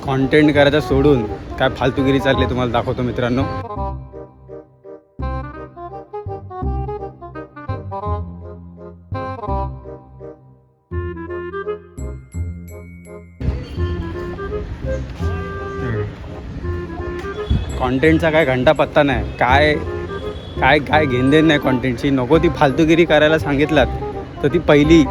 Content करायचं सोडून काय फालतूगिरी चालली तुम्हाला दाखवतो मित्रांनो. कॉन्टेंटचा काय घंटा पत्ता नाही, काय काय काय घेणदेण नाही कॉन्टेंटची. नको ती फालतूगिरी करायला सांगितलात तर ती पहिली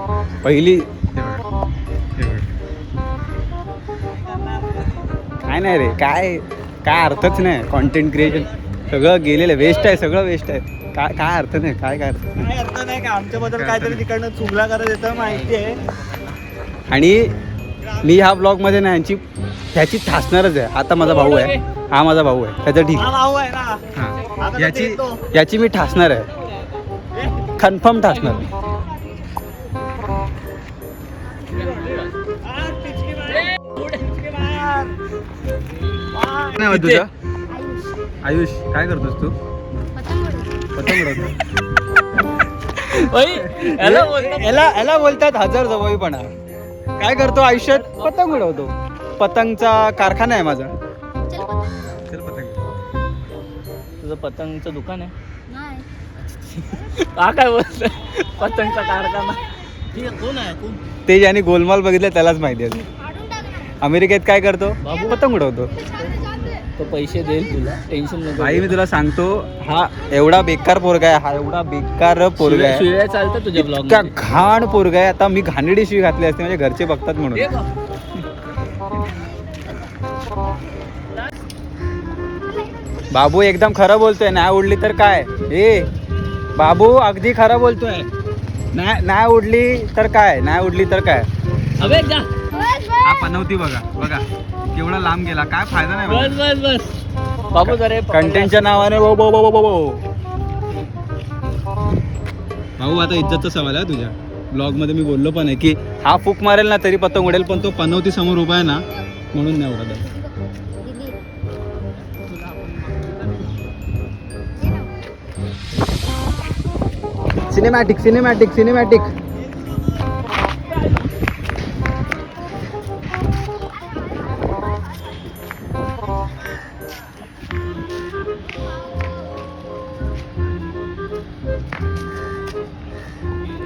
काय नाही रे, काय काय अर्थच नाही. कॉन्टेंट क्रिएशन सगळं गेलेलं वेस्ट आहे, सगळं वेस्ट आहे. काय काय अर्थ नाही, काय काय अर्थ नाही. काय अर्थ नाही का आमच्याबद्दल काहीतरी तिकडनं चुगला करत येतं माहिती आहे. आणि मी ह्या ब्लॉगमध्ये ना ह्याची ठासणारच आहे. आता माझा भाऊ आहे, हा माझा भाऊ आहे, त्याचं ठीक हा भाऊ आहे ना. हां, याची मी ठासणार आहे, कन्फर्म ठासणार. नाही तुझा आयुष, काय करतोस तू? पतंग उडवतो. याला बोलतात हजर जवळपणा. काय करतो आयुष्यात? पतंग उडवतो. पतंगचा कारखाना आहे माझा. चल पतंग. तुझं पतंगचं दुकान आहे? हा काय बोलत पतंगचा कारखाना? कोण आहे कोण? ते ज्याने गोलमाल बघितलं त्यालाच माहिती आहे. अमेरिकेत काय करतो? पतंग उडवतो. तो पैसे देईल तुला, टेन्शन नको. भाई मी तुला सांगतो, हा एवढा बेकार पोरगा आहे, हा एवढा बेकार पोरगा आहे. शिव्या चालतं तुझ्या ब्लॉग इतका घाण पोरगा आहे. आता मी घाणेरडी शिवी घातली असते म्हणजे घरचे बघतात म्हणून. बाबू एकदम खरं बोलतोय. नाही उडली तर काय? बाबू अगदी खरं बोलतोय. नाही उडली तर काय? नाही उडली तर काय? अबे जा. हा पनवती बघा बघा केवढा लांब गेला. काय फायदा नाही. बस बस बस बाबू जरा कंटेंटच्या नावाने भाऊ आता इज्जतचा सवाल आहे तुझ्या. ब्लॉग मध्ये मी बोललो पण आहे की हा फूक मारेल ना तरी पतंग उडेल, पण तो पनवती समोर उभा आहे ना म्हणून नाही उडत. सिनेमॅटिक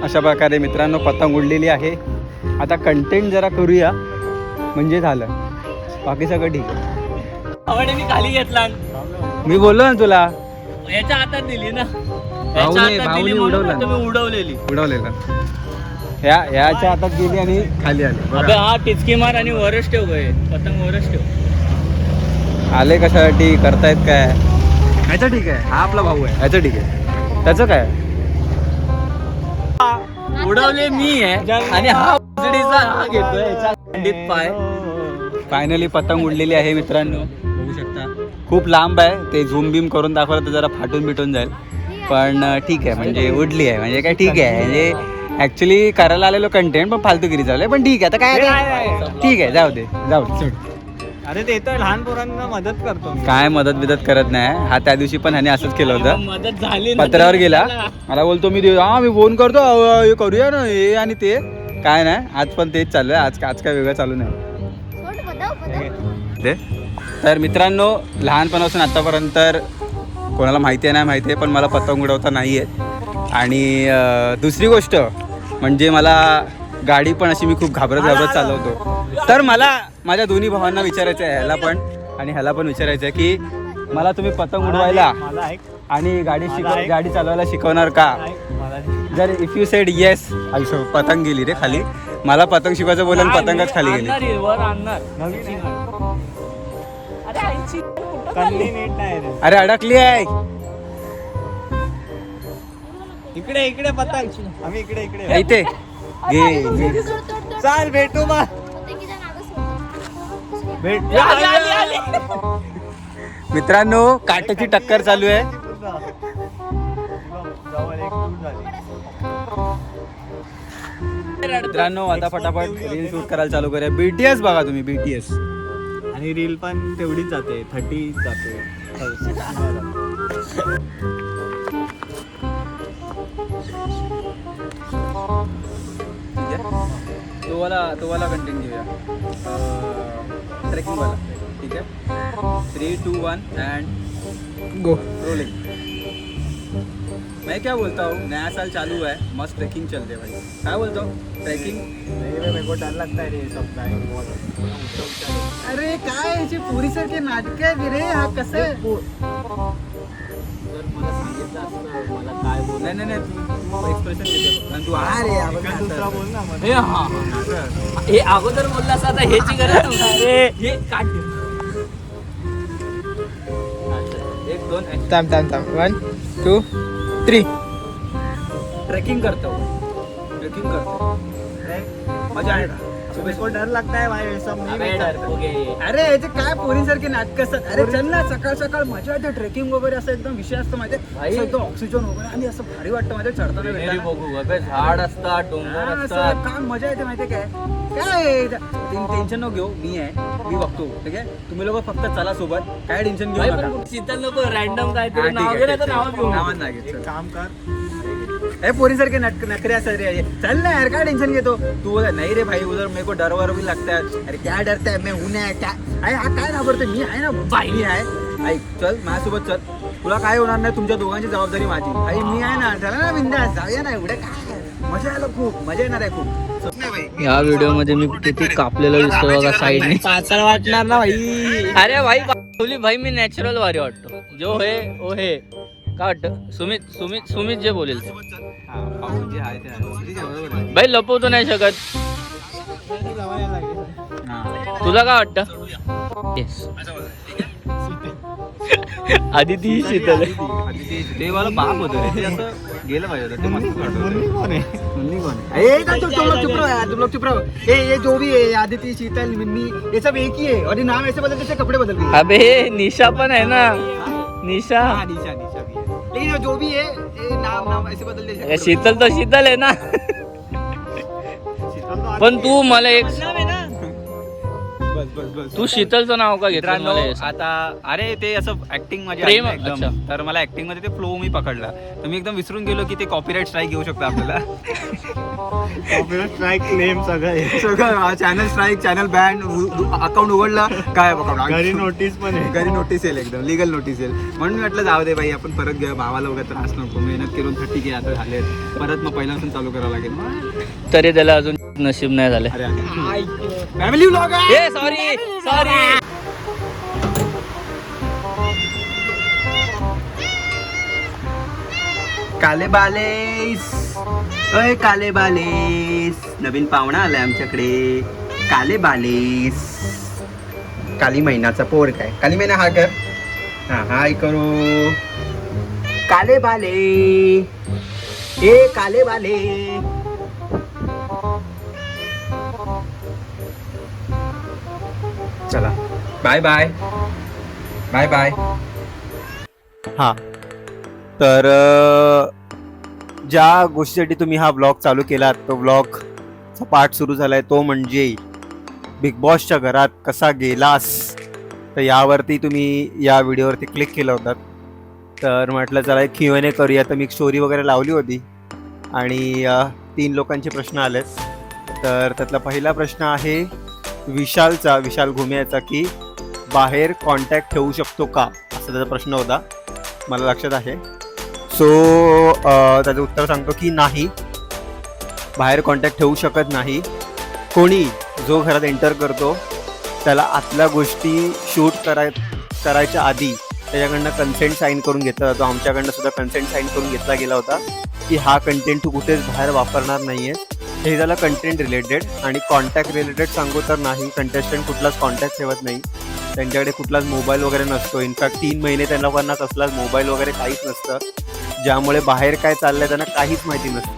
अशा प्रकारे मित्रांनो पतंग उडलेली आहे. आता कंटेंट जरा करूया म्हणजे झालं, बाकी सगळं ठीक आहे. आवडे मी खाली घेतला. मी बोललो ना तुला, याच्या हातात दिली ना. भाऊने उडवलेला याच्या हातात गेली आणि खाली आली. अबे हा टिचकी मार आणि वरच ठेव गए, पतंग वरच ठेव. आले कशासाठी करतायत काय? ह्याचं ठीक आहे, हा आपला भाऊ आहे, ह्याचं ठीक आहे. त्याचं काय? उडवले मी आहे आणि हा घेतोय याचा खंडित पाय. फायनली पतंग उडलेली आहे मित्रांनो, बघू शकता. खूप लांब आहे, ते झूम बीम करून दाखवलं तर जरा फाटून बिटून जाईल, पण ठीक आहे. म्हणजे उडली आहे म्हणजे काय ठीक आहे. म्हणजे ऍक्च्युली करायला आलेलो कंटेंट पण फालतूगिरी चालू आहे, पण ठीक आहे. आता काय ठीक आहे, जाऊ दे सोड. अरे ते तर लहान पोरांना मदत करतो. काय मदत बिदत करत नाही. हा त्या दिवशी पण ह्याने असंच केलं होतं. मदत झाली पत्रावर गेला, मला बोलतो मी फोन करतो, हे करूया ना हे आणि ते. काय नाही, आज पण तेच चालू आहे. आज काय वेगळं चालू नाही. तर मित्रांनो, लहानपणापासून आतापर्यंत कोणाला माहिती आहे नाही माहिती आहे, पण मला पतंग उडवता नाही येत. आणि दुसरी गोष्ट म्हणजे मला गाडी पण अशी मी खूप घाबरत चालवतो. तर मला माझ्या दोन्ही भावांना विचारायचं आहे, ह्याला पण आणि ह्याला पण विचारायचं आहे की मला तुम्ही पतंग उडवायला आणि गाडी चालवायला शिकवणार का? जर इफ यू सेड येस, आयुष्य पतंग गेली रे खाली. मला पतंग शिकवायचं बोलून पतंगच खाली गेली. अरे अडकली आहे इकडे इकडे पतंग. आम्ही इकडे इथे घे. चाल भेटू मग. मित्रांनो, काट्याची टक्कर चालू आहे. मित्रांनो, आता फटाफट रील शूट करायला चालू करूया. BTS बघा तुम्ही, BTS. आणि रील पण तेवढीच जाते, 30 जाते. तो वाला कंटेंट घेऊया ट्रेकिंग वाला. ठीक है 3, 2, 1 एंड गो. रोलिंग. मैं क्या बोलता हूँ, नया साल चालू है, मस्त ट्रेकिंग चलते भाई. काय बोलता हूँ ट्रेकिंग. मेरे को डर लगता है रे सब काय अरे काय याची पोरीसारखे नाटक आहे रे. हा कसं आहे. जर मला सांगितलं असतं मला काय बोल. नाही तू एक्सप्रेशन देतो आणि तू हा रे आपण दुसरा बोल ना मग. हे हा हे अगोदर बोलला असता आता ह्याची गरज नव्हती. हे काढ. एक दोन थांब 1, 2, 3. ट्रेकिंग करतो. मजा आहे ना. मेरे को डर लगता है भाई ये सब नहीं अबे कर डर, सकते. ओके. अरे याचे काय पोरींसारखे नाटक असतात. अरे चल ना सकाळ सकाळ मजा येते. ट्रेकिंग वगैरे असं एकदम विषय असतो माहिती भाई. आहे. एकदम ऑक्सिजन वगैरे आणि असं भारी वाटतं माझ्या चढताना ग्रीनरी भेटताना. बघू अबे झाड असतात डोंगर हा, असतात. असं काय मजा येते माहितीये काय. टेन्शन नको घेऊ. मी बघतो. ठीक आहे तुम्ही लोक फक्त चला सोबत. काय टेन्शन भाई घेऊ पण नका. शीतल नको रॅन्डम हा, काहीतरी ठीक नाव आहे, घे ना ठीक तर नाव आहे. घेऊ. नावात नाही घेत, एक चल. काम कर. ए पोरीसारखे नखरे असतात रे. चल ना यार काय टेन्शन घेतो तू. बोला नाही रे भाई उधर मेरे को डर वर भी लगता है. अरे क्या डरता है मैं हूं ना. क्या अरे हा काय घाबरते. मी आहे ना बाई. मी आहे. ऐक चल माझ्यासोबत चल. तुला काय होणार नाही. तुमच्या दोघांची जबाबदारी माझी. आई मी आहे ना. चला ना बिंदास जाऊया ना. एवढं काय मजा आलं. खूप मजा येणार आहे खूप. या व्हिडिओ मध्ये मी किती कापलेलं दिसतो बघा साईडने. पाचळ वाटणार ना भाई. अरे भाई बाहुली भाई मी नॅचरल वारी वाटतो. जो हे ओ हे काय वाटतं. सुमित जे बोलेल ते. भाई लपवतो नाही शकत. तुला काय वाटतं. येस आदिती ही शीतल आहे. ते वाला बाप होतं रे. ते असं गेलं पाहिजे होतं. ते मस्त वाटत मुन्नी होतं. कौन है? मुन्नी कौन है? ए तुम लोग चुप रहो यार. तुम लोग चुप रहो. ये जो भी है आदिति शीतल मिन्नी ये सब एक ही है. और ये नाम ऐसे बदलते थे कपड़े बदल गए. अबे निशा पण आहे ना. निशा हाँ, निशा भी है. लेकिन जो भी है ये नाम ऐसे बदल देते. शीतल तो शीतल आहे ना. पण तू मला एक बस तू शीतलचं नाव का घेतलं मित्रांनो मला हे? आता अरे ते असं ऍक्टिंग माझी प्रेम, आहे ना अच्छा. एकदम. तर मला ऍक्टिंग मध्ये ते फ्लो मी पकडला. तर मी एकदम विसरून गेलो की ते कॉपीराईट स्ट्राईक घेऊ शकतो आपल्याला. स्ट्राइक क्लेम सगळं आहे. सगळं channel strike channel ban account उघडला काय बघा घरी नोटीस पण आहे. घरी नोटीस येईल. एकदम लिगल नोटीस येईल. म्हणून मी म्हटलं जाऊ दे बाई आपण परत घेऊया. भावाला वगैरे त्रास नको. मेहनत करून 30K आता झालेत. परत मग पहिल्यापासून चालू करावं लागेल. तरी त्याला अजून नशीब नाही झाले. अरे फॅमिली व्लॉग आहे. ए सॉरी काले बालेस. अय काले बालेस. नवीन पाहुणा आलाय आमच्याकडे. काले बालेस. काली महिन्याचा पोर काय. काली महिना हा कर. हा हाय करू. काले बाले. ए काले बाले. चला बाय बाय बाय बाय. हां तर ज्या गोष्टीसाठी तुम्ही हा ब्लॉग चालू केलात तो ब्लॉगचा पार्ट सुरू झालाय तो म्हणजे बिग बॉसच्या घरात कसा गेलास. तर यावरती तुम्ही या व्हिडिओवरती क्लिक केलं होतं. तर म्हटलं चला एक Q&A करूया. तर मी एक स्टोरी वगैरे लावली होती आणि 3 लोकांचे प्रश्न आलेत. तर त्यातला पहिला प्रश्न आहे विशाल घुमेचा की बाहेर कॉन्टॅक्ट ठेवू शकतो का असा त्याचा प्रश्न होता. मला लक्षात आहे. सो त्याचं उत्तर सांगतो की नाही. बाहेर कॉन्टॅक्ट ठेवू शकत नाही. कोणी जो घरात एंटर करतो त्याला आतल्या गोष्टी शूट करायच्या आधी त्याच्याकडनं कन्सेंट साईन करून घेतला जातो. आमच्याकडनं सुद्धा कन्सेंट साईन करून घेतला गेला होता की हा कंटेंट तू कुठेच बाहेर वापरणार नाही आहे. हे झालं कंटेंट रिलेटेड. आणि कॉन्टॅक्ट रिलेटेड सांगू तर नाही. कंटेस्टंट कुठलाच कॉन्टॅक्ट ठेवत नाही. त्यांच्याकडे कुठलाच मोबाईल वगैरे नसतो. इनफॅक्ट 3 महिने त्या लोकांना कसलाच मोबाईल वगैरे काहीच नसतं. ज्यामुळे बाहेर काय चाललंय त्यांना काहीच माहिती नसतं.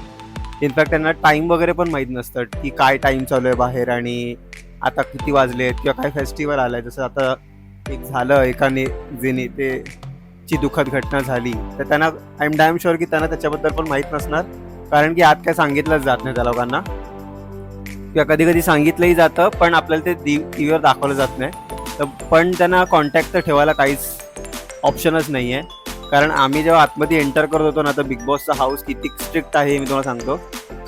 इनफॅक्ट त्यांना टाईम वगैरे पण माहीत नसतं की काय टाईम चालू आहे बाहेर आणि आता किती वाजले आहेत किंवा काय फेस्टिवल आलं आहे. जसं आता एक झालं एकाने जेने ते ची दुःखद घटना झाली. तर त्यांना आय एम डॅम शुअर की त्यांना त्याच्याबद्दल पण माहीत नसणार. कारण की आत काय सांगितलंच जात नाही त्या लोकांना किंवा कधी कधी सांगितलंही जातं पण आपल्याला ते टीव्हीवर दाखवलं जात नाही. तर पण त्यांना कॉन्टॅक्ट तर ठेवायला काहीच ऑप्शनच नाही आहे. कारण आम्ही जेव्हा आतमध्ये एंटर करत होतो ना तर बिग बॉसचा हाऊस किती स्ट्रिक्ट आहे हे मी तुम्हाला सांगतो.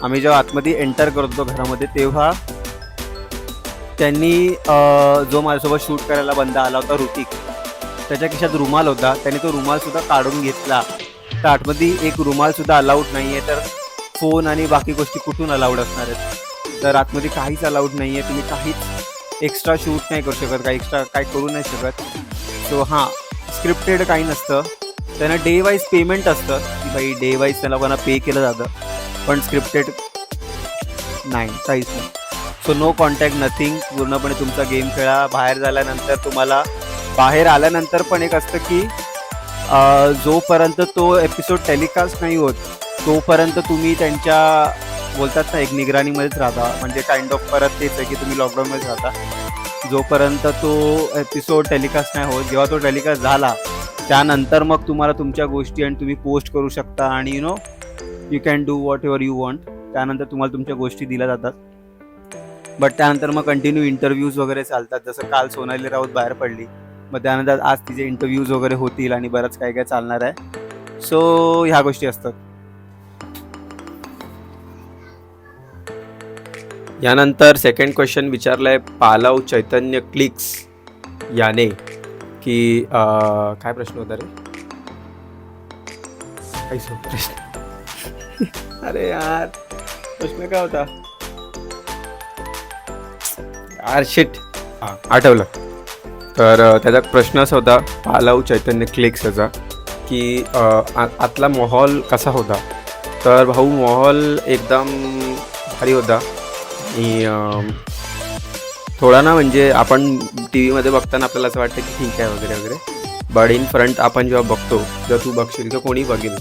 आम्ही जेव्हा आतमध्ये एंटर करत होतो घरामध्ये तेव्हा त्यांनी जो माझ्यासोबत शूट करायला बंदा आला होता ऋतिक, त्याच्या खिशात रुमाल होता, त्याने तो रुमालसुद्धा काढून घेतला. तर आतमध्ये एक रुमालसुद्धा अलाउड नाही आहे, तर फोन आणि बाकी गोष्टी कुठून अलाउड असणार आहेत. तर आतमध्ये काहीच अलाउड नाही आहे, तुम्ही काहीच एक्स्ट्रा शूट नाही करू शकत, काही एक्स्ट्रा काय करू नाही शकत. सो हां, स्क्रिप्टेड काही नसतं, त्यांना डे वाईज पेमेंट असतं की बाई डे वाईज त्याला लोकांना पे केलं जातं, पण स्क्रिप्टेड नाही, काहीच नाही. So no contact, nothing. पूर्णपणे तुमचा गेम खेळा. बाहेर झाल्यानंतर तुम्हाला बाहेर आल्यानंतर पण एक असतं की जोपर्यंत तो एपिसोड टेलिकास्ट नाही होत तोपर्यंत तुम्ही त्यांच्या बोलतात ना एक निगराणीमध्येच राहता. म्हणजे काइंड ऑफ परत तेच आहे की तुम्ही लॉकडाऊनमध्येच राहता जोपर्यंत तो एपिसोड टेलिकास्ट नाही होत. जेव्हा तो टेलिकास्ट झाला त्यानंतर मग तुम्हाला तुमच्या गोष्टी आणि तुम्ही पोस्ट करू शकता आणि you can do what ever you want. त्यानंतर तुम्हाला तुमच्या गोष्टी दिल्या जातात. बट त्यानंतर मग कंटिन्यू इंटरव्ह्यूज वगैरे चालतात. जसं काल सोनाली राऊत बाहेर पडली, मग त्यानंतर आज तिचे इंटरव्ह्यूज वगैरे होतील आणि बरंच काय काय चालणार आहे. सो ह्या गोष्टी असतात. यानंतर सेकंड क्वेश्चन विचारलाय पालव चैतन्य क्लिक्स याने की काय प्रश्न होता रे? काही प्रश्न अरे यार प्रश्न काय होता यार? शिट, हां आठवलं. तर त्याचा प्रश्न असा होता पालव चैतन्य क्लिक्स याचा की आतला माहोल कसा होता. तर भाऊ माहोल एकदम भारी होता आणि थोडा ना म्हणजे आपण टी व्हीमध्ये बघताना आपल्याला असं वाटतं की ठीक आहे वगैरे वगैरे, बट इन फ्रंट आपण जेव्हा बघतो, जेव्हा तू बघशील किंवा कोणी बघेल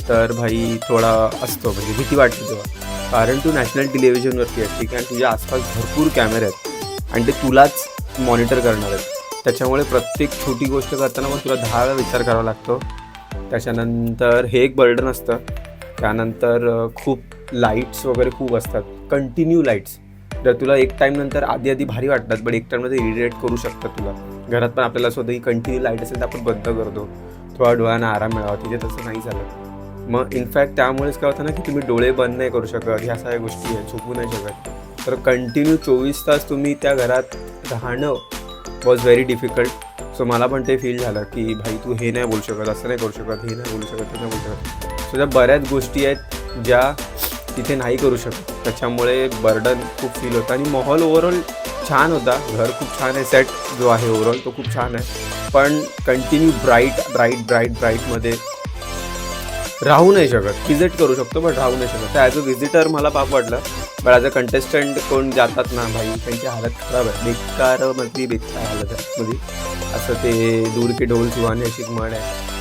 तर भाई थोडा असतो म्हणजे भीती वाटते तेव्हा. कारण तू नॅशनल टेलिव्हिजनवरती आहे ठीक आहे, आणि तुझ्या आसपास भरपूर कॅमेरे आहेत आणि ते तुलाच मॉनिटर करणार आहेत. त्याच्यामुळे प्रत्येक छोटी गोष्ट करताना मग तुला 10 वेळा विचार करावा लागतो. त्याच्यानंतर हे एक बर्डन असतं. त्यानंतर खूप लाईट्स वगैरे खूप असतात, कंटिन्यू लाईट्स. जर तुला एक टाईमनंतर आधी भारी वाटतात, बट एक टाईममध्ये इरिटेट करू शकतात तुला. घरात पण आपल्याला असं होतं की कंटिन्यू लाईट असेल तर आपण बंद करतो, थोडा डोळ्यांना आराम मिळावा. तिथे तसं नाही झालं. मग इनफॅक्ट त्यामुळेच काय होतं ना की तुम्ही डोळे बंद नाही करू शकत, ह्या सगळ्या गोष्टी आहेत, झोपू नाही शकत. तर कंटिन्यू 24 तास तुम्ही त्या घरात राहणं वॉज व्हेरी डिफिकल्ट. सो मला पण ते फील झालं की भाई तू हे नाही बोलू शकत, असं नाही करू शकत, हे नाही बोलू शकत, ते नाही बोलू शकत. सो त्या बऱ्याच गोष्टी आहेत ज्या तिथे नाही करू शकत. त्याच्यामुळे बर्डन खूप फील होतं. आणि माहोल ओव्हरऑल छान होता, घर खूप छान आहे, सेट जो आहे ओव्हरऑल तो खूप छान आहे. पण कंटिन्यू ब्राईटमध्ये राहू नाही शकत. विजिट करू शकतो पण राहू नाही शकत. तर ॲज अ व्हिजिटर मला पाप वाटलं, पण ॲज अ कंटेस्टंट कोण जातात ना भाई त्यांची हालत खराब आहे, बेकार हालत आहे मध्ये. असं ते दूर के ढोल सुहाने अशी म्हण आहे,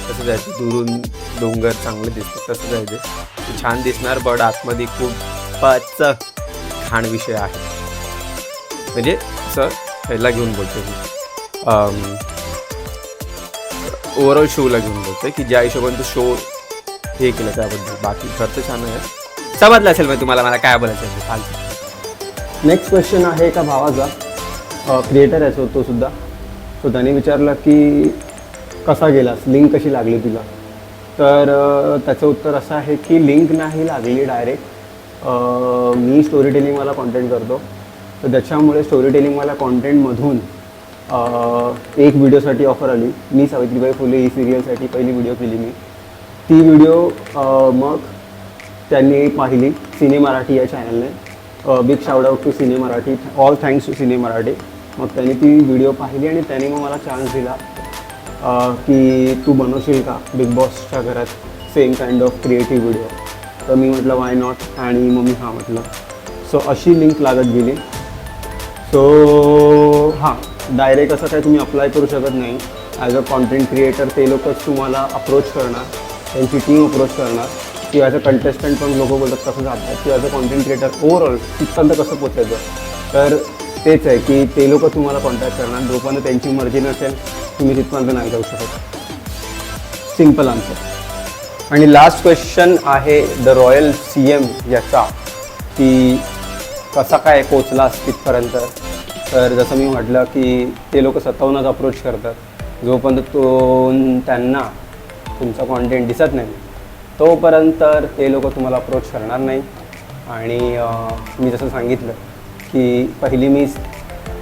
तसं जायचं. दुरून डोंगर चांगले दिसतात तसं जायचं. ते छान दिसणार, बट आतमध्ये खूपच घाण विषय आहे. म्हणजे असं ह्याला घेऊन बोलतो मी, ओव्हरऑल शोला घेऊन बोलतोय की ज्या हिशोबाने तो शो हे केलं त्याबद्दल. बाकी खर्च छान आहे. समजलं असेल मग तुम्हाला मला काय बोलायचं आहे फालतू. नेक्स्ट क्वेश्चन आहे एका भावाचा, क्रिएटर आहे तो सुद्धा. सो त्याने विचारलं की कसा गेलास, लिंक कशी लागली तुला. तर त्याचं उत्तर असं आहे की लिंक नाही लागली डायरेक्ट. मी स्टोरी टेलिंगवाला कॉन्टेंट करतो, तर त्याच्यामुळे स्टोरी टेलिंगवाला कॉन्टेंटमधून एक व्हिडिओसाठी ऑफर आली. मी सावित्रीबाई फुले ही सिरियलसाठी पहिली व्हिडिओ केली मी. ती व्हिडिओ मग त्यांनी पाहिली सिने मराठी या चॅनलने. Big shout out to Cine Marathi, all thanks to Cine Marathi. मग त्यांनी ती व्हिडिओ पाहिली आणि त्याने मग मला चान्स दिला की तू बनवशील का बिग बॉसच्या घरात same kind of creative video. तर मी म्हटलं वाय नॉट, आणि मग मी हां म्हटलं. सो अशी लिंक लागत गेली. सो हां, डायरेक्ट असं काय तुम्ही अप्लाय करू शकत नाही. ॲज अ कॉन्टेंट क्रिएटर ते लोकच तुम्हाला अप्रोच करणार, त्यांची टीम अप्रोच करणार. किंवा ॲज अ कंटेस्टंट पण लोक बोलतात कसं जातात, किंवा as a content creator overall तिथपर्यंत कसं पोचायचं. तर तेच आहे की ते लोक तुम्हाला कॉन्टॅक्ट करणार. जोपर्यंत त्यांची मर्जी नसेल तुम्ही तिथपर्यंत नाही जाऊ शकत. Simple answer. आणि लास्ट क्वेश्चन आहे द रॉयल CM याचा की कसा काय पोचलास तिथपर्यंत. तर जसं मी म्हटलं की ते लोक स्वतःहूनच अप्रोच करतात. जोपर्यंत त्यांना तुमचा कॉन्टेंट दिसत नाही तोपर्यंत ते लोक तुम्हाला अप्रोच करणार नाही. आणि मी जसं सांगितलं की पहिली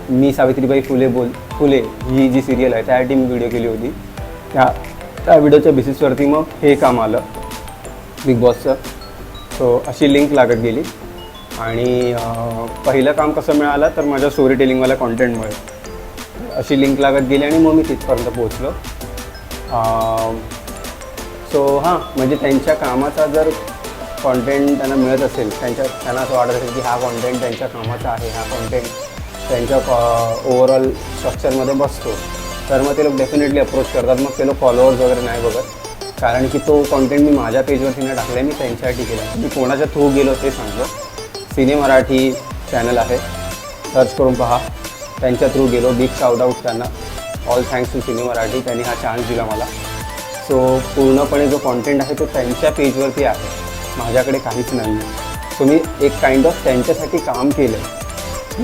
मी सावित्रीबाई फुले ही जी सिरियल आहे त्यासाठी मी व्हिडिओ केली होती. त्या व्हिडिओच्या बेसिसवरती मग हे काम आलं बिग बॉसचं. सो अशी लिंक लागत गेली आणि पहिलं काम कसं मिळालं तर माझ्या स्टोरी टेलिंगवाल्या कॉन्टेंटमुळे अशी लिंक लागत गेली आणि मग मी तिथपर्यंत पोहोचलो. सो हां, म्हणजे त्यांच्या कामाचा जर कॉन्टेंट त्यांना मिळत असेल, त्यांना असं वाटत असेल की हा कॉन्टेंट त्यांच्या कामाचा आहे, हा कॉन्टेंट त्यांच्या ओव्हरऑल स्ट्रक्चरमध्ये बसतो, तर मग ते लोक डेफिनेटली अप्रोच करतात. मग ते लोक फॉलोअर्स वगैरे नाही बघत, कारण की तो कॉन्टेंट मी माझ्या पेजवरती नाही टाकला आहे, मी त्यांच्यासाठी केला. मी कोणाच्या थ्रू गेलो ते सांगतो. सिने मराठी चॅनल आहे, सर्च करून पहा. त्यांच्या थ्रू गेलो. बिग शाउट आउट त्यांना. All thanks to Cine Marathi, त्यांनी हा चान्स दिला मला. सो पूर्णपणे जो कॉन्टेंट आहे तो त्यांच्या पेजवरती आहे, माझ्याकडे काहीच नाही. सो मी एक काइंड ऑफ त्यांच्यासाठी काम केलं.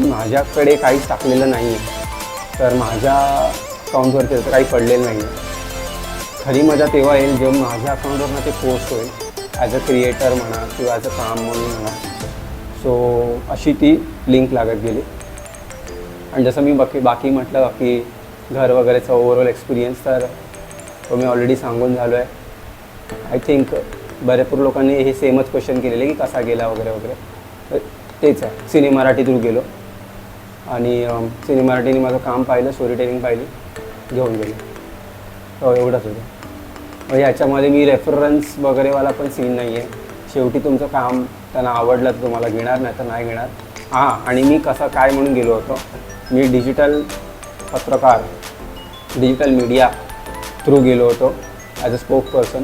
माझ्याकडे काहीच टाकलेलं नाही आहे, तर माझ्या अकाउंटवरती तर काही पडलेलं नाही आहे. खरी मजा तेव्हा येईल जेव्हा माझ्या अकाउंटवरनं ते पोस्ट होईल, ॲज अ क्रिएटर म्हणा किंवा ॲज अ काम म्हणून म्हणा. सो अशी ती लिंक लागत गेली. आणि जसं मी बाकी म्हटलं की घर वगैरेचा ओव्हरऑल एक्सपिरियन्स, तर तो मी ऑलरेडी सांगून झालो आहे. आय थिंक बरेचपूर लोकांनी हे सेमच क्वेश्चन केलेले की कसा गेला वगैरे वगैरे, तर तेच आहे. सिने मराठी थ्रू गेलो आणि सिने मराठीने माझं काम पाहिलं, स्टोरी टेलिंग पाहिली, घेऊन गेलो. हो, एवढंच होतं. म्हणजे ह्याच्यामध्ये मी रेफरन्स वगैरेवाला पण सीन नाही आहे. शेवटी तुमचं काम त्यांना आवडलं तर तुम्हाला घेणार, नाही तर नाही घेणार. हां, आणि मी कसं काय म्हणून गेलो होतो, मी डिजिटल पत्रकार, डिजिटल मीडिया थ्रू गेलो होतो ॲज अ स्पोक पर्सन,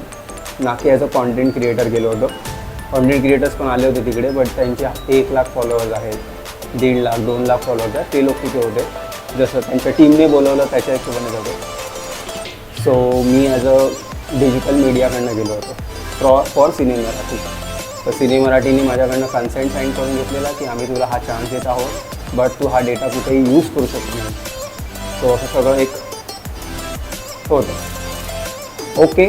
ना की ॲज अ कॉन्टेंट क्रिएटर गेलो होतो. कॉन्टेंट क्रिएटर्स पण आले होते तिकडे, बट त्यांचे 1 लाख फॉलोअर्स आहेत, 1.5 लाख 2 लाख फॉलोअर्स आहेत, ते लोक तिथे होते. जसं त्यांच्या टीमने बोलवलं त्याच्या हिशोबाने होते. सो मी ॲज अ डिजिटल मीडियाकडनं गेलो होतो फॉर सिने मराठी. तर सिने मराठीने माझ्याकडनं कन्सेंट साईन करून घेतलेला की आम्ही तुला हा चान्स देत आहोत, बट तू हा डेटा कुठेही यूज करू शकत नाही. सो असं सगळं एक होतं. ओके,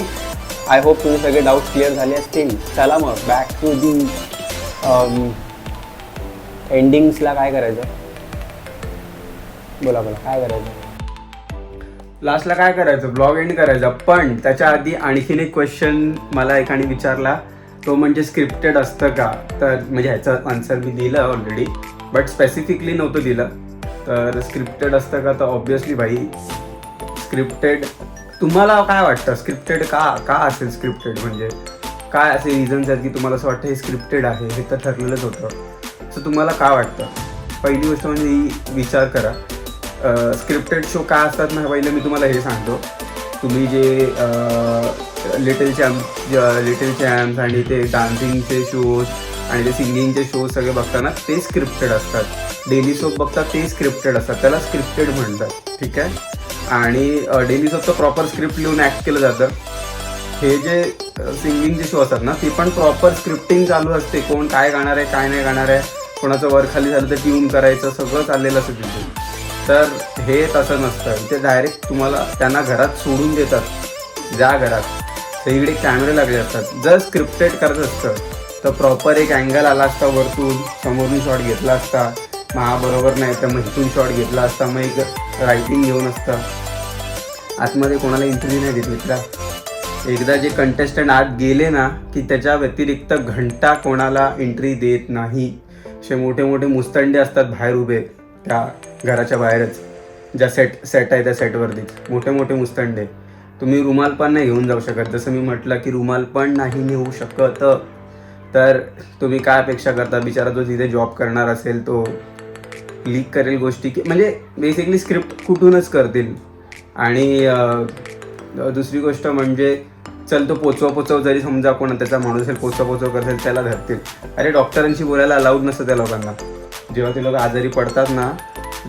आय होप तुझे सगळे डाऊट्स क्लिअर झाले असतील. चला मग बॅक टू दी एंडिंग्सला काय करायचं, बोला काय करायचं. लास्टला काय करायचं, ब्लॉग एंड करायचा. पण त्याच्या आधी आणखीन एक क्वेश्चन मला एकाने विचारला, तो म्हणजे स्क्रिप्टेड असतं का. तर म्हणजे ह्याचं आन्सर मी दिलं ऑलरेडी, बट स्पेसिफिकली नव्हतं दिलं. तर स्क्रिप्टेड असतं का, तर ऑब्वियसली भाई स्क्रिप्टेड. तुम्हाला काय वाटतं स्क्रिप्टेड का असेल? स्क्रिप्टेड म्हणजे काय असे रिझन्स आहेत की तुम्हाला असं वाटतं हे स्क्रिप्टेड आहे, हे तर ठरलेलंच होतं. सो तुम्हाला काय वाटतं? पहिली गोष्ट म्हणजे ही विचार करा. स्क्रिप्टेड शो काय असतात ना, पहिलं मी तुम्हाला हे सांगतो. तुम्ही जे लिटिल चॅम्प्स आणि ते डान्सिंगचे शोज आणि ते सिंगिंगचे शोज सगळे बघताना ते स्क्रिप्टेड असतात. डेली सोप बघतात ते स्क्रिप्टेड असतात, त्याला स्क्रिप्टेड म्हणतात. ठीक आहे. आणि डेली सोपचं प्रॉपर स्क्रिप्ट लिहून ॲक्ट केलं जातं. हे जे सिंगिंगचे शो असतात ना, ते पण प्रॉपर स्क्रिप्टिंग चालू असते. कोण काय गाणार आहे, काय नाही गाणार आहे, कोणाचं वर खाली झालं तर ट्यून करायचं, सगळं चाललेलं असतं तिथे. तर हे तसं नसतं. ते डायरेक्ट तुम्हाला त्यांना घरात सोडून देतात. ज्या घरात सगळीकडे कॅमेरे लागले असतात. जर स्क्रिप्टेड करत असतं तर प्रॉपर एक अँगल आला असता, वरतून समोरून शॉट घेतला असता, मग बरोबर नाही तर मग इथून शॉट घेतला असता, मग एक रायटिंग घेऊन असतं. आतमध्ये कोणाला एंट्री नाही देत मित्रा. एकदा जे कंटेस्टंट आत गेले ना की त्याच्या व्यतिरिक्त घंटा कोणाला एंट्री देत नाही. असे मोठे मोठे मुस्तंडे असतात बाहेर उभे, त्या घराच्या बाहेरच, ज्या सेट आहे त्या सेटवरतीच मोठे मोठे मुस्तंडे. तुम्ही रुमाल पण नाही घेऊन जाऊ शकत. जसं मी म्हटलं की रुमाल पण नाही नेऊ शकत. तर तुम्ही काय अपेक्षा करता? बिचारा जो तिथे जॉब करणार असेल तो लीक करेल गोष्टी, की म्हणजे बेसिकली स्क्रिप्ट कुठूनच करतील. आणि दुसरी गोष्ट म्हणजे चल तो पोचव जरी समजा कोण त्याचा माणूस असेल पोचव करेल त्याला धरतील. अरे डॉक्टरांशी बोलायला अलाउड नसतं त्या लोकांना. जेव्हा ते लोक आजारी पडतात ना,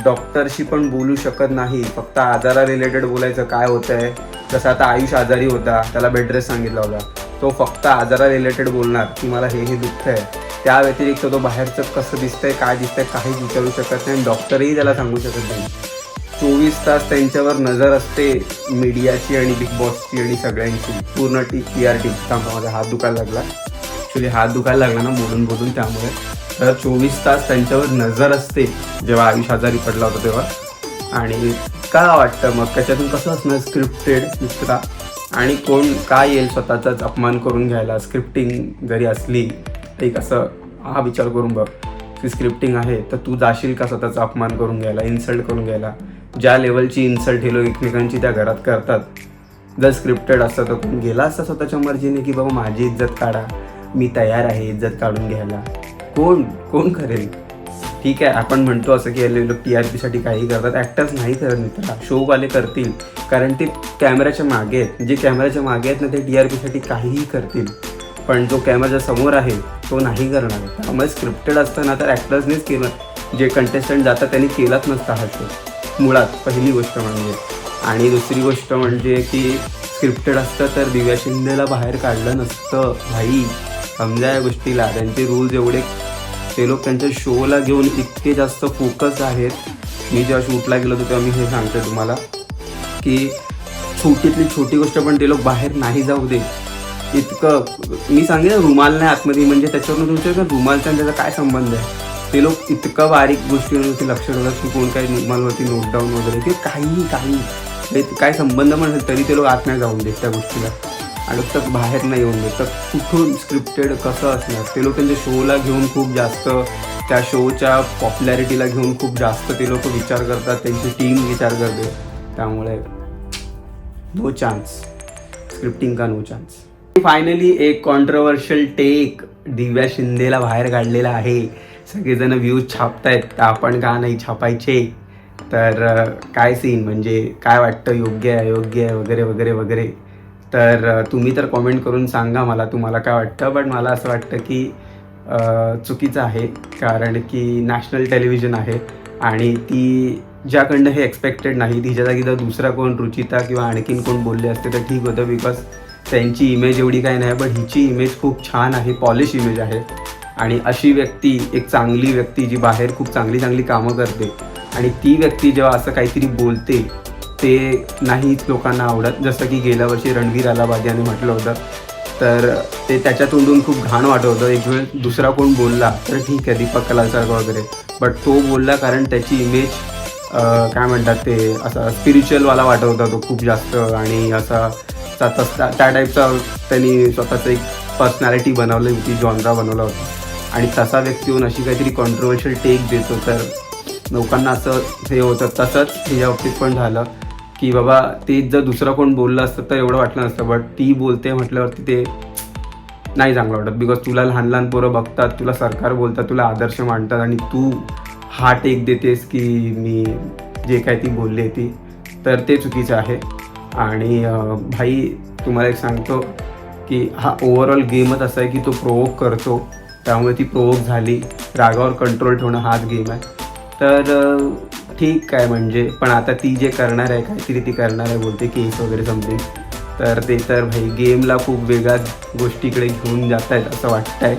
डॉक्टरशी पण बोलू शकत नाही. फक्त आजारा रिलेटेड बोलायचं, काय होतं आहे. जसं आता आयुष आजारी होता, त्याला बेड रेस्ट सांगितला होता, तो फक्त आजारा रिलेटेड बोलणार की मला हे दुःख आहे. त्या व्यतिरिक्त तो बाहेरचं कसं दिसतंय, काय दिसतंय काहीच विचारू शकत नाही. डॉक्टरही त्याला सांगू शकत नाही. 24 तास त्यांच्यावर नजर असते मीडियाची आणि बिग बॉसची आणि सगळ्यांची, पूर्ण PR टीम. थांबा, माझा हात दुखायला लागला. ॲक्च्युली हात दुखायला लागला ना बोलून बोलून, त्यामुळे. तर 24 तास त्यांच्यावर नजर असते जेव्हा आयुष आजारी पडला होता तेव्हा. आणि काय वाटतं मग त्याच्यातून कसं असणार स्क्रिप्टेड मित्रा, आणि कोण काय येईल स्वतःचाच अपमान करून घ्यायला. स्क्रिप्टिंग जरी असली तरी कसं हा विचार करून बघ की स्क्रिप्टिंग आहे तर तू जाशील का स्वतःचा अपमान करून घ्यायला, इन्सल्ट करून घ्यायला. ज्या लेवलची इन्सल्ट हे लोक एकमेकांची त्या घरात करतात, जर स्क्रिप्टेड असतं तर कोण गेला असता स्वतःच्या मर्जीने की बाबा माझी इज्जत काढा, मी तयार आहे इज्जत काढून घ्यायला. कोण करेल. ठीक आहे आपण म्हणतो असं की लोक TRPसाठी काही करतात, ॲक्टर्स नाही करत मित्रा, शोवाले करतील कारण ते कॅमेऱ्याच्या मागे आहेत. जे कॅमेऱ्याच्या मागे आहेत ना ते TRPसाठी काहीही करतील, पण जो कॅमेऱ्याच्या समोर आहे तो नाही करणार. त्यामुळे स्क्रिप्टेड असताना तर ॲक्टर्सनीच केलं, जे कंटेस्टंट जातात त्यांनी केलाच नसता हा शो मुळात, पहिली गोष्ट म्हणजे. आणि दुसरी गोष्ट म्हणजे की स्क्रिप्टेड असतं तर दिव्या शिंदेला बाहेर काढलं नसतं भाई. समजा या गोष्टीला, त्यांचे रूल्स एवढे, ते लोक त्यांच्या शोला घेऊन इतके जास्त फोकस आहेत. मी जेव्हा शूटला गेलो होतो तेव्हा मी हे सांगते तुम्हाला की छोटीतली छोटी गोष्ट पण ते लोक बाहेर नाही जाऊ दे. इतकं मी सांगेन रुमाल नाही आतमध्ये, म्हणजे त्याच्यावरून तुमच्या रुमालचा त्याचा काय संबंध आहे. ते लोक इतकं बारीक गोष्टींवरती लक्ष ठेवतात की कोण काही रुमालवरती नोट डाऊन वगैरे ते काही काय संबंध पण असेल तरी ते लोक आत नाही जाऊन देत त्या गोष्टीला, आणि तर बाहेर नाही येऊन देत. तर कुठून स्क्रिप्टेड कसं असणार. ते लोक त्यांच्या शोला घेऊन खूप जास्त, त्या शोच्या पॉप्युलॅरिटीला घेऊन खूप जास्त ते लोक विचार करतात, त्यांची टीम विचार करते. त्यामुळे नो चान्स, स्क्रिप्टिंग का नो चान्स. फायनली एक कॉन्ट्रोवर्शियल टेक दिव्या शिंदेला बाहेर काढलेला आहे. सगळेजण व्ह्यूज छापतायत तर आपण का नाही छापायचे. तर काय सीन, म्हणजे काय वाटतं, योग्य आहे अयोग्य आहे वगैरे वगैरे वगैरे. तर तुम्ही तर कॉमेंट करून सांगा मला तुम्हाला काय वाटतं. बट मला असं वाटतं की चुकीचं आहे, कारण की नॅशनल टेलिव्हिजन आहे आणि ती ज्याकडनं हे एक्सपेक्टेड नाही, तिच्या जागी जर दुसरा कोण रुचिता किंवा आणखीन कोण बोलले असते तर ठीक होतं, बिकॉज त्यांची इमेज एवढी काही नाही. पण हिची इमेज खूप छान आहे, पॉलिश इमेज आहे. आणि अशी व्यक्ती, एक चांगली व्यक्ती जी बाहेर खूप चांगली चांगली कामं करते, आणि ती व्यक्ती जेव्हा असं काहीतरी बोलते ते नाहीच लोकांना आवडत. जसं की गेल्या वर्षी रणवीर अलाहाबादी यांनी म्हटलं होतं, तर ते त्याच्या तोंडून खूप घाण वाटत होतं. एक वेळ दुसरा कोण बोलला तर ठीक आहे, दीपक कलालसारखा वगैरे, बट तो बोलला कारण त्याची इमेज काय म्हणतात ते असा स्पिरिच्युअलवाला वाटत होता तो खूप जास्त, आणि असा त्या टाईपचा त्यांनी स्वतःचं एक पर्सनॅलिटी बनवली होती, जॉनरा बनवला होता. आणि तसा व्यक्ती होऊन अशी काहीतरी कॉन्ट्रोवर्शियल टेक देतो तर लोकांना असं हे होतं. तसंच ह्या बाबतीत पण झालं की बाबा तेच जर दुसरं कोण बोललं असतं तर एवढं वाटलं नसतं, बट ती बोलते म्हटल्यावरती ते नाही चांगलं वाटत. बिकॉज तुला लहान लहान पोरं बघतात, तुला सरकार बोलतात, तुला आदर्श मांडतात, आणि तू हा टेक देतेस की मी जे काय ती बोलली ती, तर ते चुकीचं आहे. आणि भाई तुम्हाला एक सांगतो की हा ओव्हरऑल गेमच असा आहे की तो प्रोवोक करतो, त्यामुळे ती प्रोवोक झाली. रागावर कंट्रोल ठेवणं हाच गेम आहे. तर ठीक आहे म्हणजे, पण आता ती जे करणार आहे काहीतरी ती करणार आहे बोलते केस वगैरे समथिंग, तर ते तर भाई गेमला खूप वेगळ्याच गोष्टीकडे घेऊन जात आहेत असं वाटतं आहे.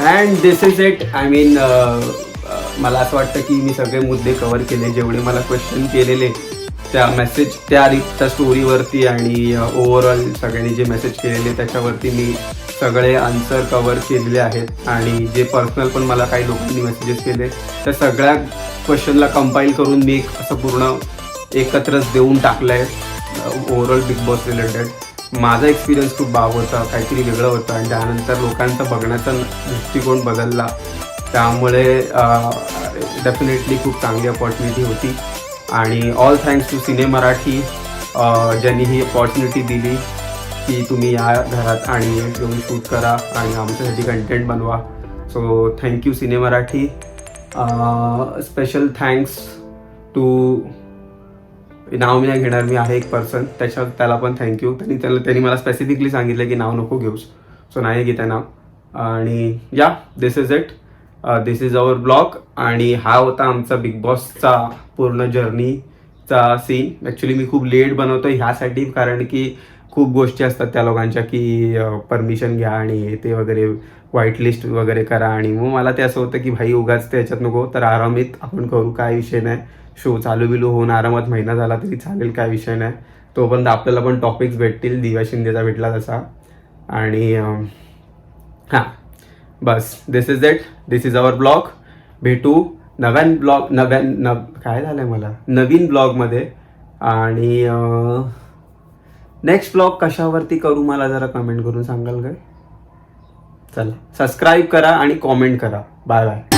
And this is it. I mean मला असं वाटतं की मी सगळे मुद्दे कवर केले, जेवढे मला क्वेश्चन केलेले त्या मेसेज त्या स्टोरीवरती, आणि ओव्हरऑल सगळ्यांनी जे मेसेज केलेले त्याच्यावरती मी सगळे आन्सर कवर केलेले आहेत. आणि जे पर्सनल पण मला काही लोकांनी मेसेजेस केले त्या सगळ्या क्वेश्चनला कंपाईल करून मी एक असं पूर्ण एकत्रच देऊन टाकलं आहे ओव्हरऑल बिग बॉस रिलेटेड. माझा एक्सपिरियन्स खूप बाव होता, काहीतरी वेगळं होतं, आणि त्यानंतर लोकांचा बघण्याचा दृष्टिकोन बदलला. त्यामुळे डेफिनेटली खूप चांगली अपॉर्च्युनिटी होती. आणि all thanks to Cine Marathi ज्यांनी ही अपॉर्च्युनिटी दिली की तुम्ही या घरात आणि येऊन शूट करा आणि आमच्यासाठी कंटेंट बनवा. So thank you Cine Marathi. Special thanks to, नाव मी नाही घेणार, मी आहे एक पर्सन, त्याला पण थँक्यू. त्यांनी मला स्पेसिफिकली सांगितलं की नाव नको घेऊस, सो नाही घेता नाव. आणि या this is it, this is our blog. आणि हा होता आमचा बिग बॉसचा पूर्ण जर्नीचा सीन. ॲक्च्युली मी खूप लेट बनवतो ह्यासाठी, कारण की खूप गोष्टी असतात त्या लोकांच्या की परमिशन घ्या आणि ते वगैरे, व्हाईट लिस्ट वगैरे करा. आणि मग मला ते असं होतं की भाई उगाच ते ह्याच्यात नको, तर आरामीत आपण करू, काय विषय नाही. शो चालू बिलू होऊन आरामात महिना झाला तरी चालेल, काय विषय नाही. तोपर्यंत आपल्याला पण टॉपिक्स भेटतील, दिव्या शिंदेचा भेटला तसा. आणि हां बस, this is it, this is our blog. भेटू नवीन काय झालं आहे मला, नवीन ब्लॉगमध्ये. आणि नेक्स्ट ब्लॉग कशावरती करू मला जरा कमेंट करून सांगाल काय? चला, सबस्क्राईब करा आणि कॉमेंट करा. Bye bye.